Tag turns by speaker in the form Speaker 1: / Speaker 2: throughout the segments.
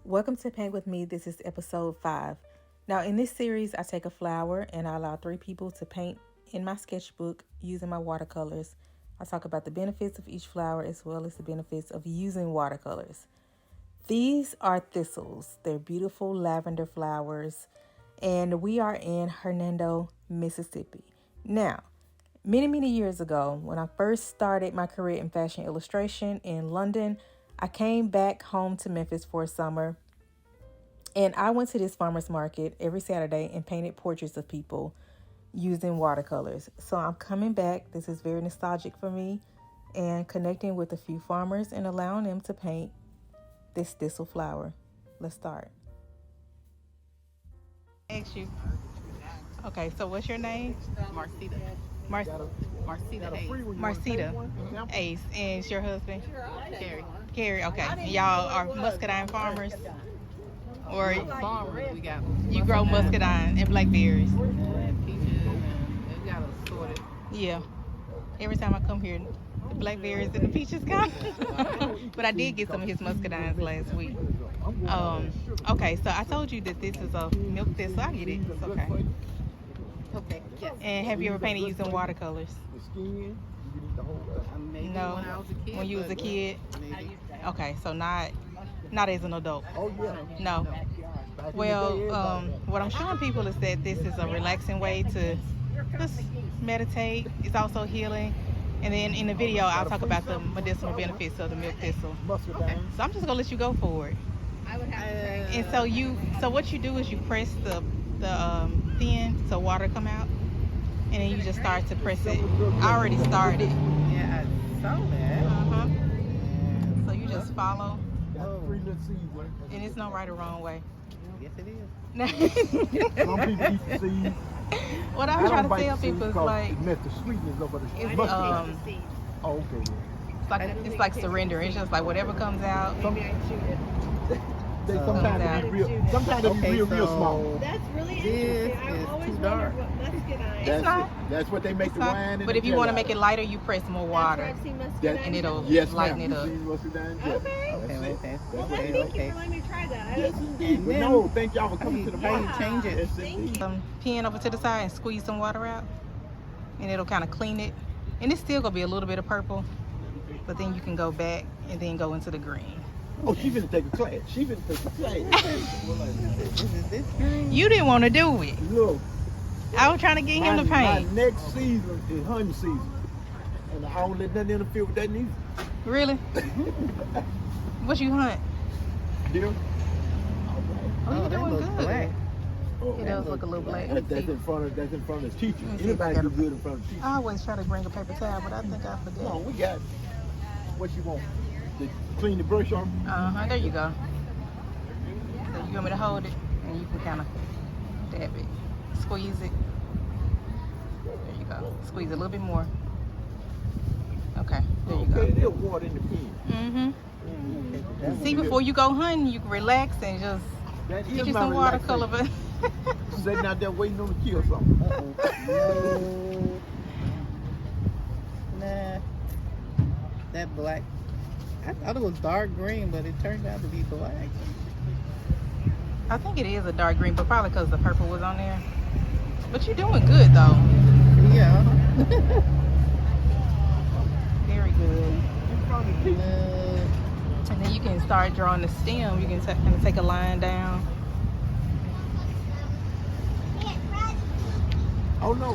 Speaker 1: Welcome to Paint With Me. This is episode 5. Now in this series, I take a flower and I allow 3 people to paint in my sketchbook using my watercolors. I talk about the benefits of each flower as well as the benefits of using watercolors. These are thistles. They're beautiful lavender flowers and we are in Hernando, Mississippi. Now, many years ago, when I first started my career in fashion illustration in London, I came back home to Memphis for a summer and I went to this farmer's market every Saturday and painted portraits of people using watercolors. So I'm coming back. This is very nostalgic for me and connecting with a few farmers and allowing them to paint this thistle flower. Let's start. Ask you. Okay, so what's your name?
Speaker 2: Marcita.
Speaker 1: Marcita
Speaker 2: Ace.
Speaker 1: Marcita Ace. And it's your husband? Carrie, okay. And y'all are muscadine farmers? Or
Speaker 2: Farmers, we got
Speaker 1: you grow muscadine and blackberries?
Speaker 2: and peaches, and they got us sorted.
Speaker 1: Yeah. Every time I come here, the blackberries and the peaches come. But I did get some of his muscadines last week. Okay, so I told you that this is a milk thistle. I get it. It's okay.
Speaker 2: Okay, yes.
Speaker 1: And have you ever painted using watercolors?
Speaker 2: Maybe
Speaker 1: No.
Speaker 2: when I was a kid.
Speaker 1: When you was a
Speaker 2: but
Speaker 1: kid?
Speaker 2: maybe.
Speaker 1: Okay, so not as an adult.
Speaker 3: Oh yeah.
Speaker 1: No. Well, what I'm showing people is that this is a relaxing way to just meditate. It's also healing. And then in the video, I'll talk about the medicinal benefits of the milk thistle.
Speaker 3: Okay.
Speaker 1: So I'm just gonna let you go for it. And so what you do is you press the thin so water come out, and then you just start to press it. I already started.
Speaker 2: Yeah, I saw that.
Speaker 1: So you just follow,
Speaker 3: Oh.
Speaker 1: and it's no right or wrong way.
Speaker 2: Yes, it is.
Speaker 3: Some people eat the seeds.
Speaker 1: What I'm trying to tell people is like
Speaker 3: the sweetness over the
Speaker 1: it's
Speaker 3: mustard. Oh, okay.
Speaker 1: it's like surrender. It's just like whatever comes out.
Speaker 3: Sometimes they be real small.
Speaker 4: That's really
Speaker 2: This
Speaker 4: interesting.
Speaker 2: is
Speaker 4: I've always
Speaker 2: too
Speaker 4: wondered
Speaker 2: dark.
Speaker 4: what muscadine
Speaker 1: It's not.
Speaker 3: That's what they make
Speaker 1: It's
Speaker 3: the
Speaker 1: not.
Speaker 3: wine. And
Speaker 1: But if you want to make it lighter, you press more water, and it'll
Speaker 3: yes,
Speaker 1: lighten
Speaker 3: ma'am.
Speaker 1: it up.
Speaker 4: Okay.
Speaker 2: Okay.
Speaker 4: Well, then thank you for letting me try that.
Speaker 3: Yes, indeed.
Speaker 2: And
Speaker 3: But
Speaker 2: then-
Speaker 3: no, thank y'all for coming to the
Speaker 2: How you
Speaker 3: party.
Speaker 2: change it?
Speaker 3: Yes, indeed.
Speaker 1: Pen over to the side and squeeze some water out, and it'll kind of clean it. And it's still gonna be a little bit of purple, but then you can go back and then go into the green.
Speaker 3: Oh, she finna take a class.
Speaker 2: Is this green?
Speaker 1: You didn't want to do it.
Speaker 3: Look,
Speaker 1: I was trying to get him to
Speaker 3: my
Speaker 1: paint.
Speaker 3: next season is honey season. And I don't let nothing interfere with that neither.
Speaker 1: Really? What you hunt?
Speaker 3: Deal?
Speaker 1: Oh,
Speaker 2: Oh,
Speaker 1: you're
Speaker 2: that
Speaker 1: doing
Speaker 2: looks
Speaker 1: good.
Speaker 2: black.
Speaker 3: Oh,
Speaker 1: It does look a little black.
Speaker 3: That's in front of the teacher.
Speaker 1: Let me see if I
Speaker 3: Anybody
Speaker 1: got
Speaker 3: do
Speaker 1: a-
Speaker 3: good in front of the teacher.
Speaker 1: I always try to bring a paper towel, but I think I
Speaker 3: Come on,
Speaker 1: forgot.
Speaker 3: we got what you want. To clean the brush off.
Speaker 1: There you go. So you want me to hold it, and you can kind of dab it, squeeze it. There you go. Squeeze it a little bit more. Okay, there you
Speaker 3: Okay,
Speaker 1: go.
Speaker 3: there's water in the pen.
Speaker 1: See, before you go hunting, you can relax and just
Speaker 3: That
Speaker 1: get
Speaker 3: is
Speaker 1: you
Speaker 3: my
Speaker 1: some watercolor. But
Speaker 3: relaxation. Sitting out there waiting on to kill something.
Speaker 2: Nah. That black. I thought it was dark green, but it turned out to be black.
Speaker 1: I think it is a dark green, but probably because the purple was on there. But you're doing good though.
Speaker 2: Yeah.
Speaker 1: Very good.
Speaker 2: Uh,
Speaker 1: And then you can start drawing the stem. You can kind of take a line down.
Speaker 3: Oh no,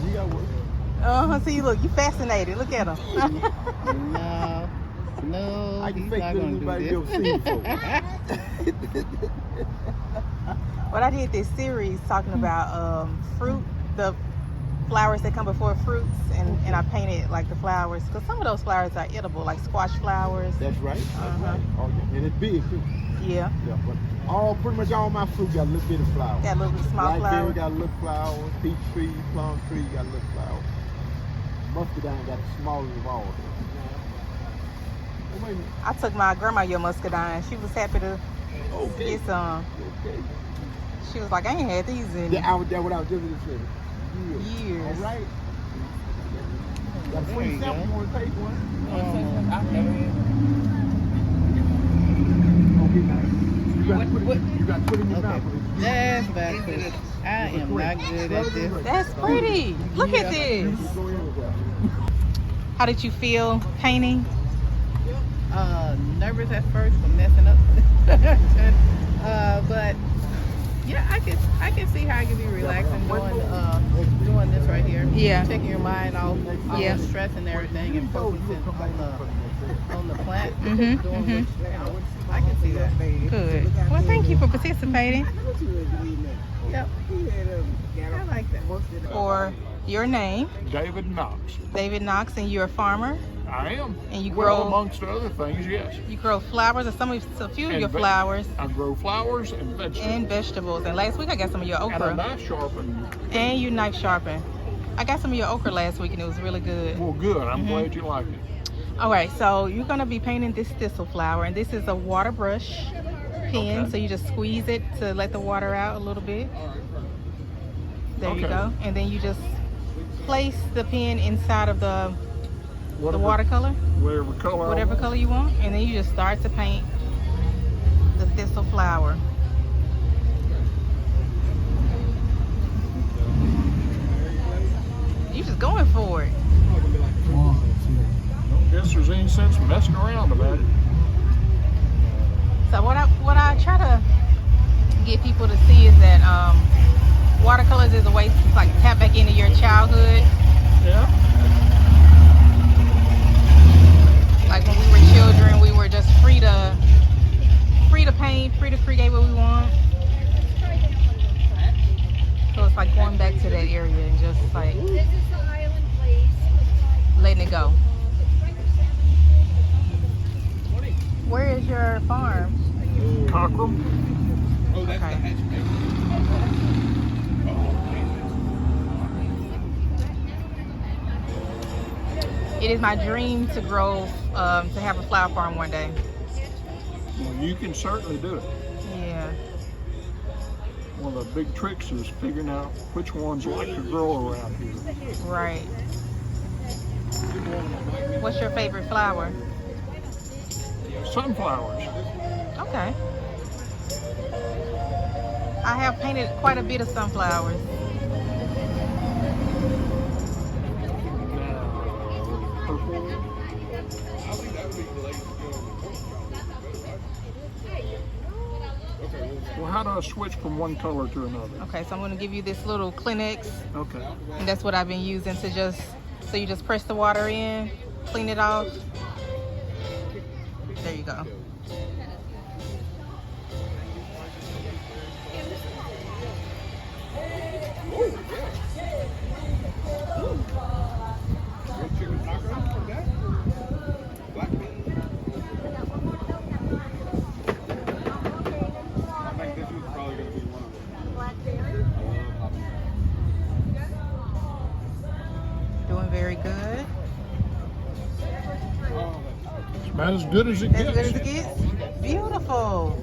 Speaker 3: you got work.
Speaker 1: See, look, you fascinated. Look at him.
Speaker 2: no,
Speaker 3: I can
Speaker 2: he's
Speaker 3: fake
Speaker 2: not
Speaker 3: good
Speaker 2: gonna
Speaker 3: anybody
Speaker 2: do
Speaker 3: ever seen before.
Speaker 1: But I did this series talking about fruit, the flowers that come before fruits, and I painted like the flowers, because some of those flowers are edible, like squash flowers.
Speaker 3: That's right. That's
Speaker 1: Uh-huh.
Speaker 3: right. Oh yeah, and it's big too.
Speaker 1: Yeah,
Speaker 3: Yeah, but pretty much all my fruit got a little bit of flower.
Speaker 1: got little small
Speaker 3: Blackberry
Speaker 1: flowers.
Speaker 3: got a little flower. Peach tree, plum tree got a little flower. Muscadine got the smallest of all. Oh, wait a minute.
Speaker 1: I took my grandma your muscadine. She was happy to
Speaker 3: Okay.
Speaker 1: get some.
Speaker 3: Okay.
Speaker 1: She was like, I ain't had these in
Speaker 3: That's what I was just gonna say.
Speaker 1: years.
Speaker 3: All right. Got a
Speaker 2: There
Speaker 3: free
Speaker 2: you
Speaker 3: sample.
Speaker 2: go.
Speaker 3: You want to take one?
Speaker 2: I've never.
Speaker 3: Okay, nice. You got to put it in your
Speaker 2: Okay.
Speaker 3: mouth.
Speaker 2: That's backwards. I am not good at this.
Speaker 1: That's pretty. Look at this. How did you feel painting?
Speaker 2: Nervous at first for messing up. But yeah, I can see how it can be relaxing doing this right here.
Speaker 1: Yeah.
Speaker 2: Taking your mind off all
Speaker 1: Yeah.
Speaker 2: the stress and everything and focusing on the plant.
Speaker 1: Mhm.
Speaker 2: Doing
Speaker 1: Mhm.
Speaker 2: what, I can see that.
Speaker 1: Good. Well, thank you for participating.
Speaker 2: Yep. I like that.
Speaker 1: For your name,
Speaker 3: David Knox.
Speaker 1: David Knox, and you're a farmer,
Speaker 3: I am.
Speaker 1: and you
Speaker 3: Well,
Speaker 1: grow
Speaker 3: amongst other things, yes.
Speaker 1: you grow flowers, or a few of
Speaker 3: And
Speaker 1: your flowers
Speaker 3: I grow flowers and vegetables.
Speaker 1: and vegetables. And last week I got some of your
Speaker 3: And a
Speaker 1: okra,
Speaker 3: knife sharpened.
Speaker 1: and you knife sharpen. I got some of your okra last week, and it was really good.
Speaker 3: Well, good. I'm
Speaker 1: Mhm.
Speaker 3: glad you like it.
Speaker 1: All right, so you're gonna be painting this thistle flower, and this is a water brush pen.
Speaker 3: Okay.
Speaker 1: So you just squeeze it to let the water out a little bit. There you
Speaker 3: Okay.
Speaker 1: go, and then you just place the pen inside of the
Speaker 3: Whatever,
Speaker 1: watercolor,
Speaker 3: Whatever color. I
Speaker 1: whatever
Speaker 3: want.
Speaker 1: color you want, and then you just start to paint the thistle flower. You just going for it.
Speaker 3: Guess there's any sense messing around about it.
Speaker 1: So what I try to get people to see is that watercolors is a way to like tap back into your childhood.
Speaker 3: Yeah.
Speaker 1: Like when we were children, we were just free to paint, free to create what we want. So it's like going back to that area and just like letting it go. Where is your farm?
Speaker 3: Cockrell.
Speaker 1: Okay. It is my dream to grow, to have a flower farm one day.
Speaker 3: Well, you can certainly do it.
Speaker 1: Yeah.
Speaker 3: One of the big tricks is figuring out which ones like to grow around here.
Speaker 1: Right. What's your favorite flower?
Speaker 3: Sunflowers.
Speaker 1: Okay. I have painted quite a bit of sunflowers.
Speaker 3: Purple. Well, how do I switch from one color to another?
Speaker 1: Okay, so I'm going to give you this little Kleenex,
Speaker 3: Okay.
Speaker 1: and that's what I've been using to just, so you just press the water in, clean it off. There you go. Doing very good.
Speaker 3: It's about as good as it
Speaker 1: As
Speaker 3: gets.
Speaker 1: good as it gets? Beautiful.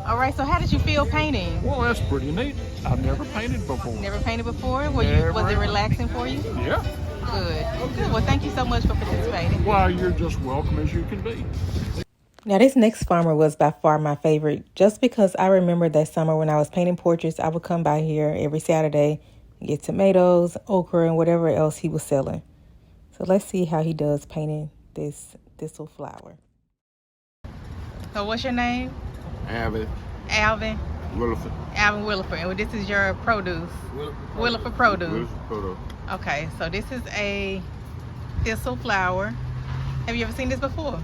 Speaker 1: All right, so how did you feel painting?
Speaker 3: Well, that's pretty neat. I've never painted before.
Speaker 1: Never painted before? Was
Speaker 3: Never.
Speaker 1: it relaxing for you?
Speaker 3: Yeah.
Speaker 1: Good. Good. Well, thank you so much for participating.
Speaker 3: Well, you're just welcome as you can be.
Speaker 1: Now, this next farmer was by far my favorite, just because I remember that summer when I was painting portraits, I would come by here every Saturday and get tomatoes, okra, and whatever else he was selling. So let's see how he does painting this thistle flower. So what's your name?
Speaker 5: Alvin
Speaker 1: Alvin.
Speaker 5: Williford.
Speaker 1: Alvin Williford. And this is your produce. Williford produce.
Speaker 5: Williford.
Speaker 1: Okay, so this is a thistle flower. Have you ever seen this before?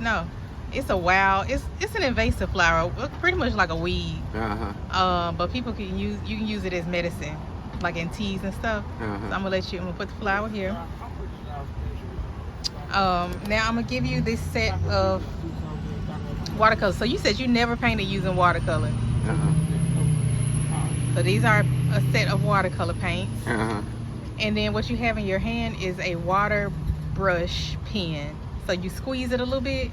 Speaker 1: No. It's a wild, it's an invasive flower, pretty much like a weed. But people can you can use it as medicine, like in teas and stuff. So I'm gonna put the flower here. Now I'm gonna give you this set of watercolors. So you said you never painted using watercolor. So these are a set of watercolor paints. And then what you have in your hand is a water brush pen. So you squeeze it a little bit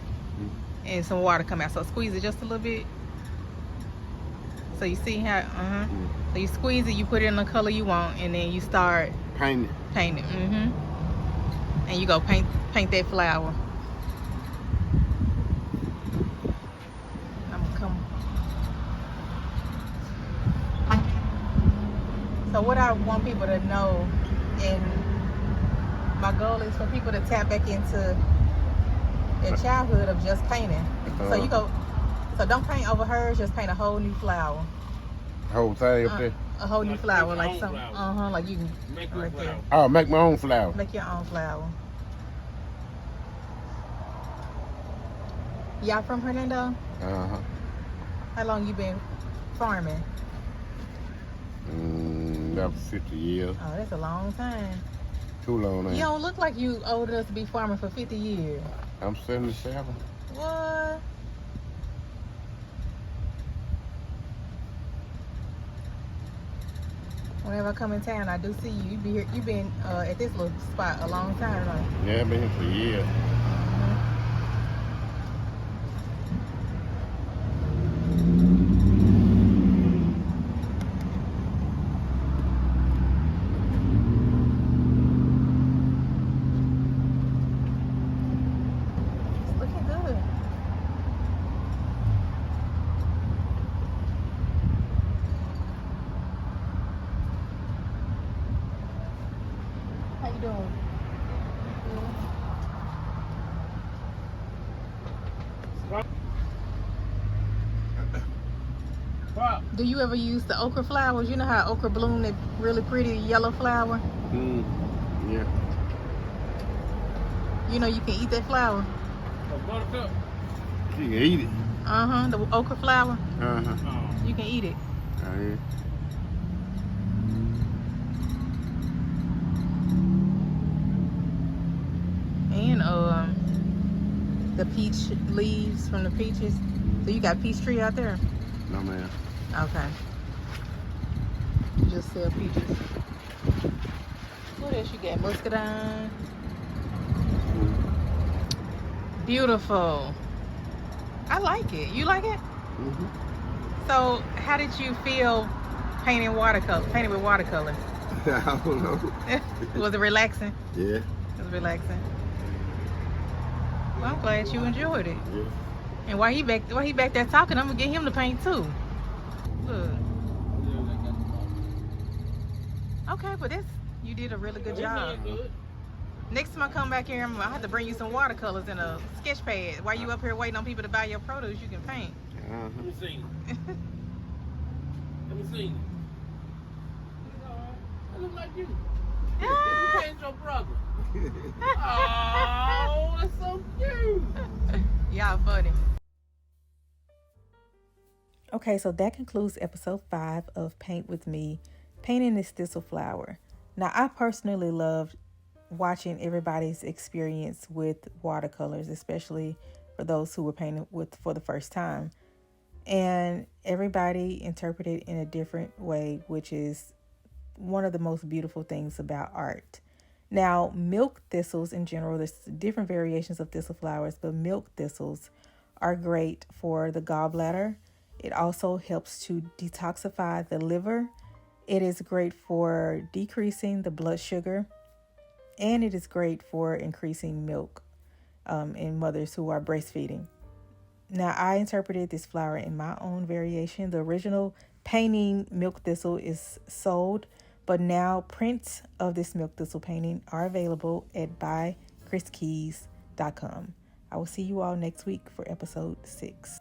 Speaker 1: and some water come out. So squeeze it just a little bit. So you see how, So you squeeze it, you put it in the color you want, and then you start
Speaker 5: Painting.
Speaker 1: painting. And you go paint that flower. I'm So what I want people to know, and my goal is for people to tap back into their childhood of just painting. So don't paint over hers, just paint a whole new flower.
Speaker 5: The whole thing up there?
Speaker 1: A whole new flower, like some, like you can,
Speaker 3: Make
Speaker 1: right there.
Speaker 5: Oh, make my own flower.
Speaker 1: Make your own flower. Y'all from Hernando?
Speaker 5: Uh-huh.
Speaker 1: How long you been farming?
Speaker 5: That was 50 years.
Speaker 1: Oh, that's a long time.
Speaker 5: Too long now.
Speaker 1: You don't look like you old enough to be farming for 50 years.
Speaker 5: I'm 77.
Speaker 1: What? Whenever I come in town, I do see you. You been at this little spot a long time, right?
Speaker 5: Yeah, I've been here for years.
Speaker 1: It's looking good. How you doing? Do you ever use the okra flowers? You know how okra bloom, that really pretty yellow flower?
Speaker 5: Yeah.
Speaker 1: You know you can eat that flower?
Speaker 5: You can eat it.
Speaker 1: The okra flower.
Speaker 5: Uh-huh.
Speaker 1: You can eat it.
Speaker 5: Oh, yeah.
Speaker 1: And the peach leaves from the peaches. So you got peach tree out there?
Speaker 5: No, man.
Speaker 1: Okay. You just sell peaches. What else you got? Muscadine. Beautiful. I like it. You like it? So how did you feel painting with watercolor?
Speaker 5: I don't know.
Speaker 1: Was it relaxing?
Speaker 5: Yeah.
Speaker 1: It was relaxing. Well, I'm glad you enjoyed it.
Speaker 5: Yeah.
Speaker 1: And while he back there talking, I'm gonna get him to paint too. Look. Okay, but you did a really good job. Next time I come back here, I have to bring you some watercolors and a sketch pad. While you up here waiting on people to buy your produce, you can paint.
Speaker 3: Let me see. Let me see. I look like you. You paint your brother. Oh, that's so cute.
Speaker 1: Y'all funny. Okay, so that concludes episode 5 of Paint With Me, painting this thistle flower. Now, I personally loved watching everybody's experience with watercolors, especially for those who were painting with for the first time. And everybody interpreted in a different way, which is one of the most beautiful things about art. Now, milk thistles in general, there's different variations of thistle flowers, but milk thistles are great for the gallbladder. It also helps to detoxify the liver. It is great for decreasing the blood sugar, and it is great for increasing milk in mothers who are breastfeeding. Now, I interpreted this flower in my own variation. The original painting milk thistle is sold, but now prints of this milk thistle painting are available at buykriskeys.com. I will see you all next week for episode 6.